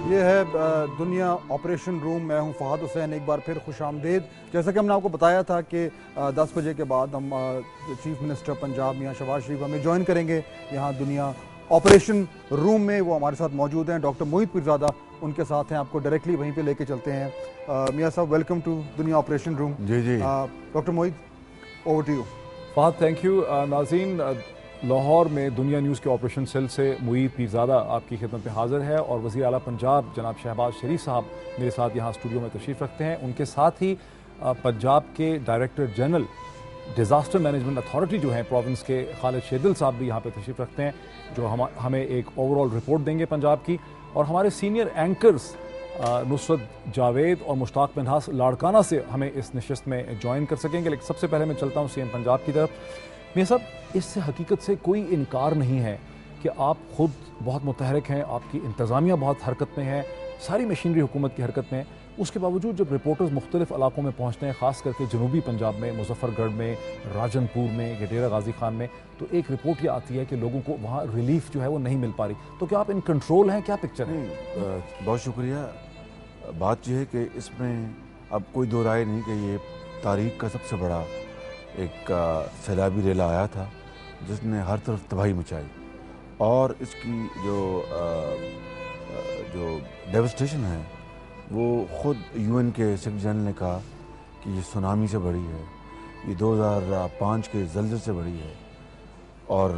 یہ ہے دنیا آپریشن روم. میں ہوں فہد حسین. ایک بار پھر خوش آمدید. جیسا کہ ہم نے آپ کو بتایا تھا کہ 10 بجے کے بعد ہم چیف منسٹر پنجاب میاں شہباز شریف ہمیں جوائن کریں گے یہاں دنیا آپریشن روم میں. وہ ہمارے ساتھ موجود ہیں. ڈاکٹر موہت پیرزادہ ان کے ساتھ ہیں. آپ کو ڈائریکٹلی وہیں پہ لے کے چلتے ہیں. میاں صاحب welcome to Dunya operation room. جی doctor Mohit over to you. Fahad thank you. ناظرین، لاہور میں دنیا نیوز کے آپریشن سیل سے موہت پیرزادہ آپ کی خدمت میں حاضر ہے، اور وزیر اعلیٰ پنجاب جناب شہباز شریف صاحب میرے ساتھ یہاں اسٹوڈیو میں تشریف رکھتے ہیں. ان کے ساتھ ہی پنجاب کے director general disaster management authority جو ہیں پروونس کے خالد شیدل صاحب بھی یہاں پہ تشریف رکھتے ہیں، جو ہمیں ایک اوور آل رپورٹ دیں گے پنجاب کی. اور ہمارے سینئر اینکرز نصرت جاوید اور مشتاق منہاس لاڑکانہ سے ہمیں اس نشست میں جوائن کر سکیں گے. لیکن سب سے پہلے میں چلتا ہوں سی ایم پنجاب کی طرف. میاں صاحب، اس سے حقیقت سے کوئی انکار نہیں ہے کہ آپ خود بہت متحرک ہیں، آپ کی انتظامیہ بہت حرکت میں ہے، ساری مشینری حکومت کی حرکت میں. اس کے باوجود جب رپورٹرز مختلف علاقوں میں پہنچتے ہیں، خاص کر کے جنوبی پنجاب میں، مظفر گڑھ میں، راجن پور میں یا ڈیرہ غازی خان میں، تو ایک رپورٹ یہ آتی ہے کہ لوگوں کو وہاں ریلیف جو ہے وہ نہیں مل پا رہی. تو کیا آپ ان کنٹرول ہیں؟ کیا پکچر ہے؟ بہت شکریہ. بات یہ ہے کہ اس میں اب کوئی دو رائے نہیں کہ یہ تاریخ کا سب سے بڑا ایک سیلابی ریلا آیا تھا جس نے ہر طرف تباہی مچائی، اور اس کی جو ڈیوسٹیشن ہے وہ خود یو این کے سیکرٹری جنرل نے کہا کہ یہ سونامی سے بڑی ہے، یہ 2005 کے زلزلے سے بڑی ہے، اور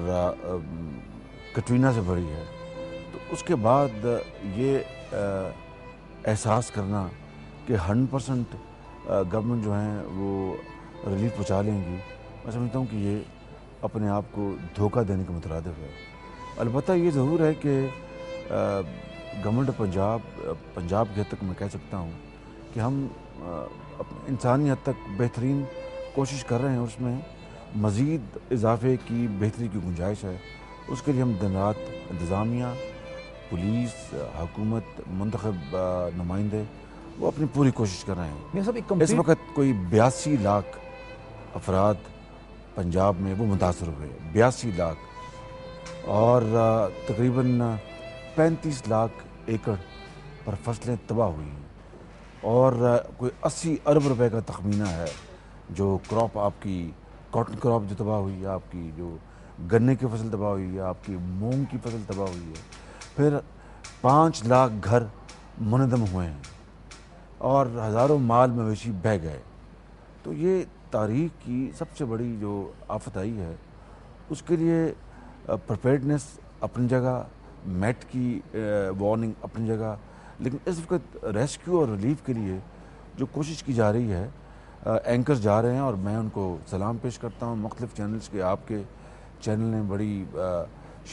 کٹرینا سے بڑی ہے. تو اس کے بعد یہ احساس کرنا کہ 100% گورنمنٹ جو ہیں وہ ریلیف پہنچا لیں گی، میں سمجھتا ہوں کہ یہ اپنے آپ کو دھوکہ دینے کے مترادف ہے. البتہ یہ ضرور ہے کہ گورنمنٹ پنجاب کی حد تک میں کہہ سکتا ہوں کہ ہم انسانی حد تک بہترین کوشش کر رہے ہیں، اس میں مزید اضافے کی بہتری کی گنجائش ہے. اس کے لیے ہم دن رات انتظامیہ، پولیس، حکومت، منتخب نمائندے وہ اپنی پوری کوشش کر رہے ہیں. اس وقت کوئی 82 لاکھ افراد پنجاب میں وہ متاثر ہوئے، 82 لاکھ، اور تقریباً 35 لاکھ ایکڑ پر فصلیں تباہ ہوئی ہیں، اور کوئی 80 ارب روپے کا تخمینہ ہے جو کراپ، آپ کی کاٹن کراپ جو تباہ ہوئی ہے، آپ کی جو گنے کی فصل تباہ ہوئی ہے، آپ کی مونگ کی فصل تباہ ہوئی ہے. پھر 5 لاکھ گھر منہدم ہوئے ہیں، اور ہزاروں مال مویشی بہہ گئے. تو یہ تاریخ کی سب سے بڑی جو آفت آئی ہے، اس کے لیے پریپیئرڈنس اپنی جگہ، میٹ کی وارننگ اپنی جگہ، لیکن اس وقت ریسکیو اور ریلیف کے لیے جو کوشش کی جا رہی ہے، اینکرز جا رہے ہیں، اور میں ان کو سلام پیش کرتا ہوں. مختلف چینلز کے، آپ کے چینل نے بڑی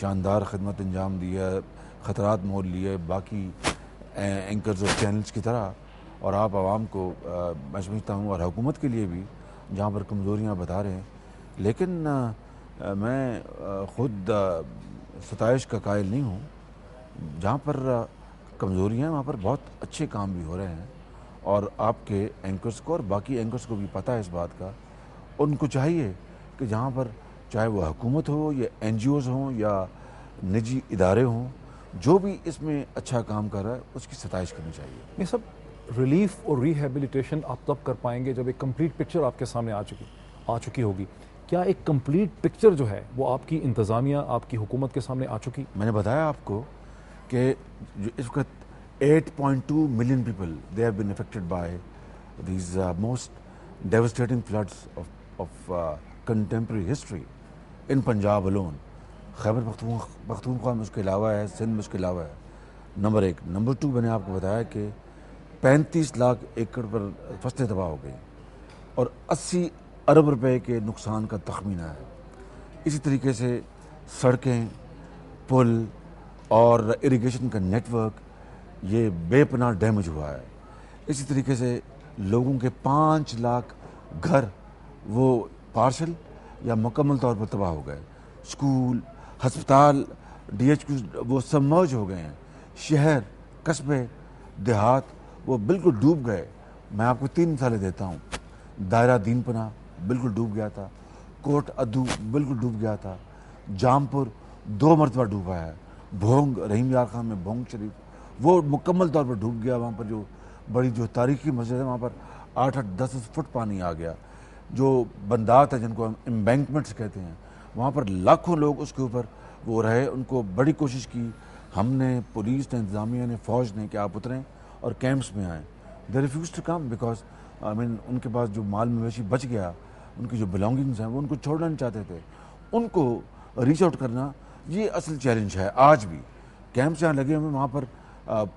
شاندار خدمت انجام دی ہے، خطرات مول لیے باقی اینکرز اور چینلز کی طرح، اور آپ عوام کو میں سمجھتا ہوں، اور حکومت کے لیے بھی جہاں پر کمزوریاں بتا رہے ہیں. لیکن میں خود ستائش کا قائل نہیں ہوں. جہاں پر کمزوریاں ہیں وہاں پر بہت اچھے کام بھی ہو رہے ہیں، اور آپ کے اینکرز کو اور باقی اینکرز کو بھی پتہ ہے اس بات کا. ان کو چاہیے کہ جہاں پر چاہے وہ حکومت ہو یا این جی اوز ہوں یا نجی ادارے ہوں، جو بھی اس میں اچھا کام کر رہا ہے اس کی ستائش کرنی چاہیے. یہ سب ریلیف اور ریہیبلیٹیشن آپ تب کر پائیں گے جب ایک کمپلیٹ پکچر آپ کے سامنے آ چکی ہوگی. کیا ایک کمپلیٹ پکچر جو ہے وہ آپ کی انتظامیہ، آپ کی حکومت کے سامنے آ چکی؟ میں نے بتایا آپ کو کہ جو اس وقت 8.2 million people they have been affected by these most devastating floods of contemporary history in Punjab alone. Khyber Pakhtunkhwa میں اس کے علاوہ ہے، سندھ میں اس کے علاوہ ہے. نمبر 1. نمبر 2، میں نے آپ کو بتایا کہ 35 لاکھ ایکڑ پر فصلیں تباہ ہو گئی، اور 80 ارب روپے کے نقصان کا تخمینہ ہے. اسی طریقے سے سڑکیں، پل اور اریگیشن کا نیٹ ورک یہ بے پناہ ڈیمیج ہوا ہے. اسی طریقے سے لوگوں کے 5 لاکھ گھر وہ پارشل یا مکمل طور پر تباہ ہو گئے. اسکول، ہسپتال، ڈی ایچ کیو وہ سبمرج ہو گئے ہیں. شہر، قصبے، دیہات وہ بالکل ڈوب گئے. میں آپ کو 3 مثالیں دیتا ہوں. دائرہ دین پناہ بالکل ڈوب گیا تھا، کوٹ ادو بالکل ڈوب گیا تھا، جامپور 2 مرتبہ ڈوبا ہے، بھونگ رحیم یار خان میں بھونگ شریف وہ مکمل طور پر ڈوب گیا. وہاں پر جو بڑی جو تاریخی مسجد ہے وہاں پر 8-10 فٹ پانی آ گیا. جو بندات ہیں جن کو ہم امبینکمنٹس کہتے ہیں, وہاں پر لاکھوں لوگ اس کے اوپر وہ رہے. ان کو بڑی کوشش کی ہم نے, پولیس نے, انتظامیہ نے, فوج نے کہ آپ اتریں اور کیمپس میں آئیں. They refuse to come because ان کے پاس جو مال مویشی بچ گیا, ان کی جو بلانگنگز ہیں وہ ان کو چھوڑنا نہیں چاہتے تھے. ان کو ریچ آؤٹ کرنا یہ اصل چیلنج ہے. آج بھی کیمپس جہاں لگے ہوئے وہاں پر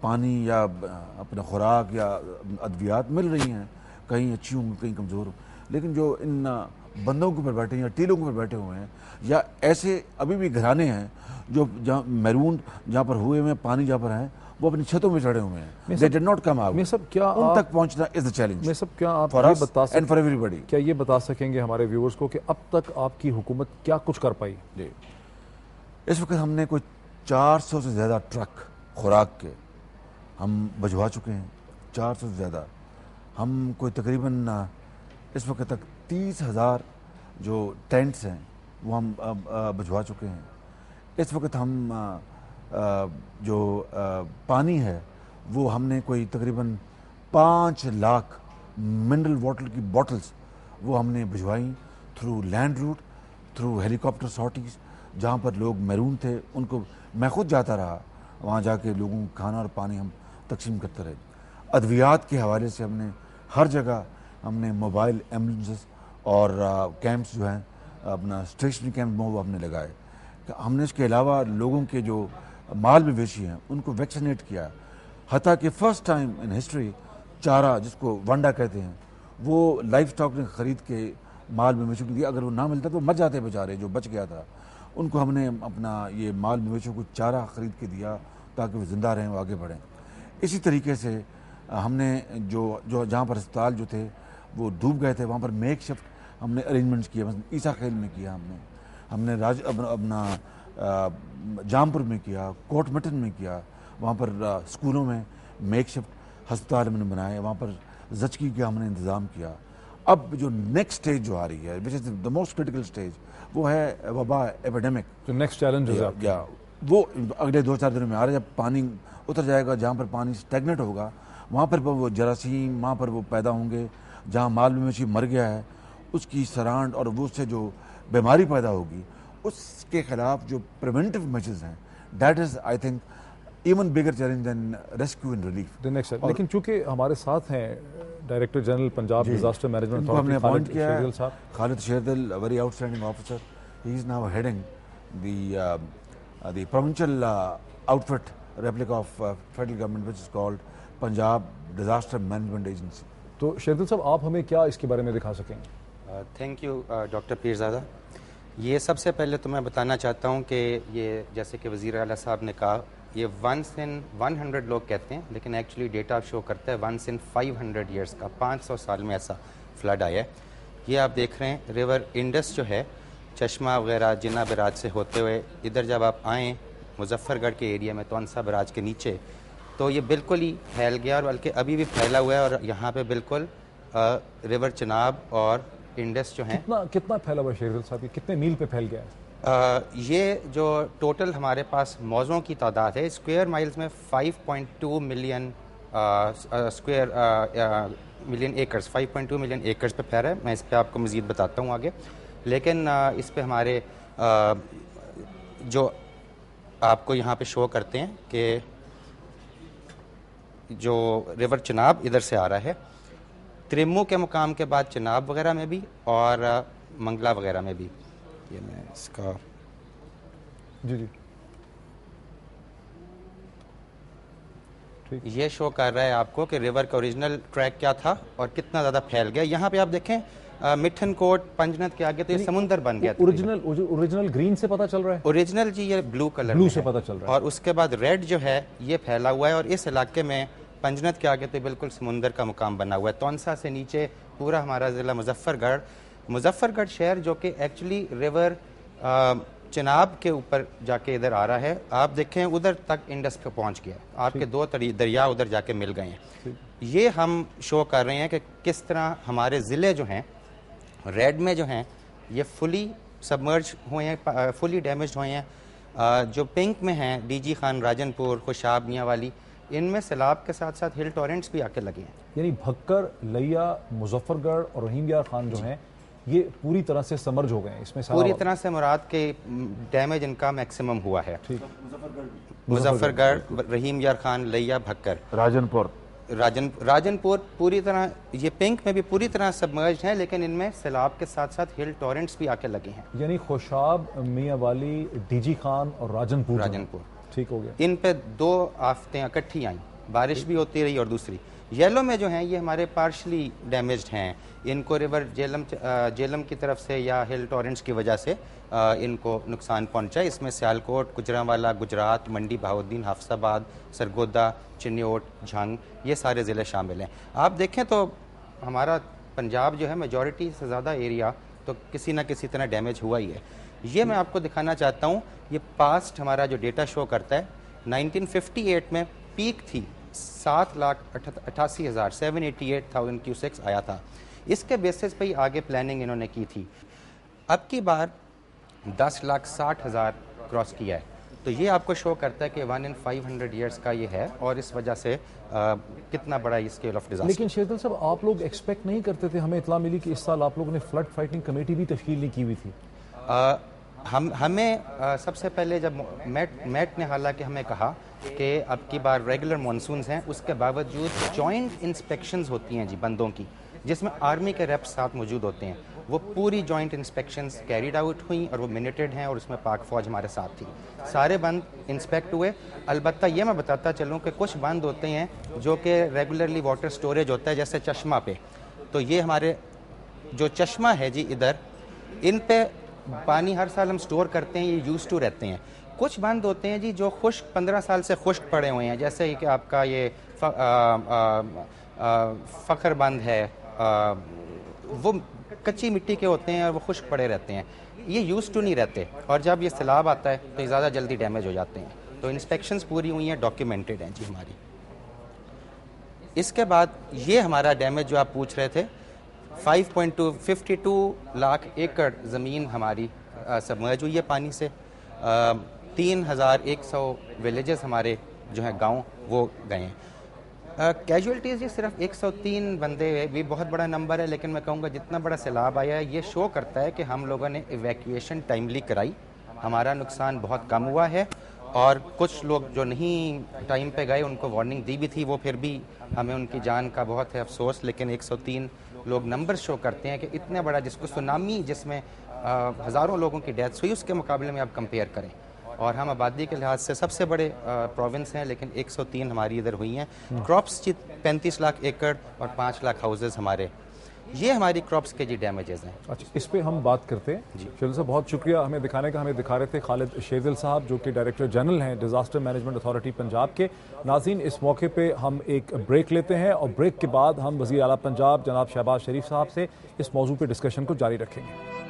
پانی یا اپنا خوراک یا ادویات مل رہی ہیں, کہیں اچھی ہوں کہیں کمزور ہوں, لیکن جو ان بندوں کے اوپر بیٹھے ہیں یا ٹیلوں کے اوپر بیٹھے ہوئے ہیں یا ایسے ابھی بھی گھرانے ہیں جو جہاں میرون جہاں پر ہوئے ہوئے ہیں, پانی جہاں پر ہیں, وہ اپنی چھتوں میں چڑھے ہوئے ہیں. They did not come out. ان تک پہنچنا is the challenge for us and for everybody. کیا یہ بتا سکیں گے ہمارے ویورز کو کہ اب تک آپ کی حکومت کیا کچھ کر پائی؟ جی, اس وقت ہم نے کوئی 400 سے زیادہ ٹرک خوراک کے ہم بھجوا چکے ہیں. 400 سے زیادہ. ہم کوئی تقریباً اس وقت تک 30,000 جو ٹینٹس ہیں وہ ہم بھجوا چکے ہیں. اس وقت ہم جو پانی ہے وہ ہم نے کوئی تقریباً 5 لاکھ منرل واٹر کی بوٹلز وہ ہم نے بھجوائیں تھرو لینڈ روٹ, تھرو ہیلی کاپٹر سارٹیز. جہاں پر لوگ محروم تھے ان کو, میں خود جاتا رہا وہاں جا کے لوگوں کو کھانا اور پانی ہم تقسیم کرتے رہے. ادویات کے حوالے سے ہم نے ہر جگہ ہم نے موبائل ایمبولینسز اور کیمپس جو ہیں اپنا اسٹیشنری کیمپ وہ ہم نے لگائے. ہم نے اس کے علاوہ لوگوں کے جو مال مویشی ہیں ان کو ویکسینیٹ کیا. حتیٰ کہ فرسٹ ٹائم ان ہسٹری چارہ جس کو ونڈا کہتے ہیں وہ لائف اسٹاک نے خرید کے مال مویشیوں کو دیا. اگر وہ نہ ملتا تو مر جاتے بیچارے جو بچ گیا تھا. ان کو ہم نے اپنا یہ مال مویشیوں کو چارہ خرید کے دیا تاکہ وہ زندہ رہیں, وہ آگے بڑھیں. اسی طریقے سے ہم نے جو جہاں پر اسپتال جو تھے وہ ڈوب گئے تھے وہاں پر میک شفٹ ہم نے ارینجمنٹس کیا. مثلا عیسیٰ خیل میں کیا, ہم نے اپنا جامپور میں کیا, کوٹ مٹن میں کیا. وہاں پر اسکولوں میں میک شفٹ ہسپتال ہم نے بنائے. وہاں پر زچگی کا ہم نے انتظام کیا. اب جو نیکسٹ اسٹیج جو آ رہی ہے وچ از دا موسٹ کرٹیکل اسٹیج وہ ہے وبا ایپیڈیمک. جو نیکسٹ چیلنج ہے وہ اگلے 2-4 دنوں میں آ رہا ہے. جب پانی اتر جائے گا, جہاں پر پانی اسٹیگنٹ ہوگا وہاں پر وہ جراثیم وہاں پر وہ پیدا ہوں گے. جہاں مال مویشی مر گیا ہے اس کی سرانڈ اور وہ اس سے جو بیماری پیدا ہوگی اس کے خلاف جو پریونٹیو میجرز ہیں that is I think even bigger challenge then rescue and relief. لیکن چونکہ ہمارے ساتھ ہیں director general Punjab disaster management ہم نے اپوائنٹ کیا ہے صاحب Khalid Sherdil, very outstanding officer. He is now heading the provincial outfit replica of federal government which is called Punjab disaster management agency. تو شیردل صاحب آپ ہمیں کیا اس کے بارے میں دکھا سکیں گے؟ Thank you doctor Pirzada. یہ سب سے پہلے تو میں بتانا چاہتا ہوں کہ یہ جیسے کہ وزیر اعلیٰ صاحب نے کہا یہ 1 in 100 لوگ کہتے ہیں لیکن ایکچولی ڈیٹا شو کرتا ہے 1 in 500 ایئرس کا 500 سال میں ایسا فلڈ آیا ہے. یہ آپ دیکھ رہے ہیں ریور انڈس جو ہے چشمہ وغیرہ جنا براج سے ہوتے ہوئے ادھر جب آپ آئیں مظفر گڑھ کے ایریا میں تونسا براج کے نیچے تو یہ بالکل ہی پھیل گیا اور بلکہ ابھی بھی پھیلا ہوا ہے. اور یہاں پہ بالکل ریور چناب اور انڈس جو ہیں کتنا پھیلا ہوا ہے شیردل صاحب, کتنے میل پہ پھیل گیا ہے؟ یہ جو ٹوٹل ہمارے پاس موضوعوں کی تعداد ہے اسکوائر مائلز میں 5.2 ملین ایکرز 5.2 ملین ایکرز پہ پھیلا ہے. میں اس پہ آپ کو مزید بتاتا ہوں آگے. لیکن اس پہ ہمارے جو آپ کو یہاں پہ شو کرتے ہیں کہ جو ریور چناب ادھر سے آ رہا ہے تریمو کے مقام کے بعد چناب وغیرہ میں بھی اور منگلا وغیرہ میں بھی. یہ میں اس کا جی یہ شو کر رہا ہے آپ کو کہ ریور کا اوریجنل ٹریک کیا تھا اور کتنا زیادہ پھیل گیا. یہاں پہ آپ دیکھیں مٹھن کوٹ پنجنت کے آگے تو یہ سمندر بن گیا. اوریجنل گرین سے پتہ چل رہا ہے, اوریجنل جی یہ بلو کلر بلو سے پتہ چل رہا ہے, اور اس کے بعد ریڈ جو ہے یہ پھیلا ہوا ہے. اور اس علاقے میں پنجنت کے آگے تو بالکل سمندر کا مقام بنا ہوا ہے. تونسا سے نیچے پورا ہمارا ضلع مظفر گڑھ شہر جو کہ ایکچولی ریور چناب کے اوپر جا کے ادھر آ رہا ہے. آپ دیکھیں ادھر تک انڈس پہ پہنچ گیا, آپ کے 2 دریا ادھر جا کے مل گئے ہیں. یہ ہم شو کر رہے ہیں کہ کس طرح ہمارے ضلع جو ہیں ریڈ میں جو ہیں یہ فلی سبمرج ہوئے ہیں, فلی ڈیمیجڈ ہوئے ہیں. جو پنک میں ہیں ڈی جی خان راجن پور خوشاب میاں والی ان میں سیلاب کے ساتھ ساتھ ہل ٹورنٹس بھی آ کے لگے ہیں. یعنی بھکر، لیا، مظفر گڑھ اور رحیم یار خان جو ہیں یہ پوری طرح سے سمرج ہو گئے ہیں. اس میں پوری طرح سے مراد کے ڈیمیج ان کا میکسیمم ہوا ہے. مظفر گڑھ، رحیم یار خان، لیا، بھکر، راجن پور پوری طرح، یہ پنک میں بھی پوری طرح سبمرجڈ ہیں، لیکن ان میں سیلاب کے ساتھ ساتھ ہل ٹورنٹس بھی آ کے لگے ہیں. یعنی خوشاب، میاں والی، ڈی جی خان اور راجن پور ٹھیک ہو گیا. ان پہ 2 آفتیں اکٹھی آئیں، بارش بھی ہوتی رہی اور دوسری. یلو میں جو ہیں یہ ہمارے پارشلی ڈیمیجڈ ہیں. ان کو ریور جیلم کی طرف سے یا ہل ٹورنٹس کی وجہ سے ان کو نقصان پہنچا ہے. اس میں سیالکوٹ، گجرانوالا، گجرات، منڈی بہاؤالدین، حافظ آباد، سرگودا، چنیوٹ، جھنگ، یہ سارے ضلع شامل ہیں. آپ دیکھیں تو ہمارا پنجاب جو ہے میجورٹی سے زیادہ ایریا تو کسی نہ کسی طرح ڈیمیج ہوا ہی ہے. یہ میں آپ کو دکھانا چاہتا ہوں. یہ پاسٹ ہمارا جو ڈیٹا شو کرتا ہے 1958 میں پیک تھی 7,88,000 788,000 کیوسیکس آیا تھا. اس کے بیسس پہ ہی آگے پلاننگ انہوں نے کی تھی. اب کی بار 10,60,000 کراس کیا ہے. تو یہ آپ کو شو کرتا ہے کہ 1 in 500 ایئرس کا یہ ہے اور اس وجہ سے کتنا بڑا اسکیل آف ڈیزاسٹر. لیکن شیردل صاحب آپ لوگ ایکسپیکٹ نہیں کرتے تھے؟ ہمیں اطلاع ملی کہ اس سال آپ لوگوں نے فلڈ فائٹنگ کمیٹی بھی تشکیل نہیں کی ہوئی تھی. ہمیں سب سے پہلے جب میٹ نے حالانکہ ہمیں کہا کہ اب کی بار ریگولر مانسونز ہیں، اس کے باوجود جوائنٹ انسپیکشنز ہوتی ہیں جی بندوں کی، جس میں آرمی کے ریپس ساتھ موجود ہوتے ہیں. وہ پوری جوائنٹ انسپیکشنز کیریڈ آؤٹ ہوئیں اور وہ منیٹڈ ہیں اور اس میں پاک فوج ہمارے ساتھ تھی. سارے بند انسپیکٹ ہوئے. البتہ یہ میں بتاتا چلوں کہ کچھ بند ہوتے ہیں جو کہ ریگولرلی واٹر سٹوریج ہوتا ہے، جیسے چشمہ پہ. تو یہ ہمارے جو چشمہ ہے جی ادھر، ان پہ پانی ہر سال ہم سٹور کرتے ہیں، یہ یوز ٹو رہتے ہیں. کچھ بند ہوتے ہیں جی جو خشک 15 سال سے خشک پڑے ہوئے ہیں، جیسے کہ آپ کا یہ فخر بند ہے، وہ کچی مٹی کے ہوتے ہیں اور وہ خشک پڑے رہتے ہیں. یہ یوز ٹو نہیں رہتے اور جب یہ سیلاب آتا ہے تو یہ زیادہ جلدی ڈیمیج ہو جاتے ہیں. تو انسپیکشنز پوری ہوئی ہیں، ڈاکیومنٹڈ ہیں جی ہماری. اس کے بعد یہ ہمارا ڈیمیج جو آپ پوچھ رہے تھے 52 لاکھ ایکڑ زمین ہماری سبمرج ہوئی ہے پانی سے. 3,100 ولیجز ہمارے جو ہیں گاؤں وہ گئے ہیں. کیجویلٹیز یہ صرف 103 بندے بھی بہت بڑا نمبر ہے، لیکن میں کہوں گا جتنا بڑا سیلاب آیا ہے یہ شو کرتا ہے کہ ہم لوگوں نے ایویکویشن ٹائملی کرائی. ہمارا نقصان بہت کم ہوا ہے اور کچھ لوگ جو نہیں ٹائم پہ گئے ان کو وارننگ دی بھی تھی، وہ پھر بھی ہمیں ان کی جان کا بہت ہے افسوس. لیکن 103 لوگ نمبر شو کرتے ہیں کہ اتنا بڑا جس کو سونامی جس میں ہزاروں لوگوں کی ڈیتھس ہوئی، اس کے مقابلے میں آپ کمپیئر کریں. اور ہم آبادی کے لحاظ سے سب سے بڑے پروونس ہیں، لیکن 103 ہماری ادھر ہوئی ہیں. کراپس 35 لاکھ ایکڑ اور 5 لاکھ ہاؤسز ہمارے، یہ ہماری کراپس کے جی ڈیمیجز ہیں. اچھا، اس پہ ہم بات کرتے ہیں. شیردل صاحب بہت شکریہ ہمیں دکھانے کا. ہمیں دکھا رہے تھے خالد شیردل صاحب جو کہ ڈائریکٹر جنرل ہیں ڈیزاسٹر مینجمنٹ اتھارٹی پنجاب کے. ناظرین، اس موقع پہ ہم ایک بریک لیتے ہیں اور بریک کے بعد ہم وزیر اعلیٰ پنجاب جناب شہباز شریف صاحب سے اس موضوع پہ ڈسکشن کو جاری رکھیں گے.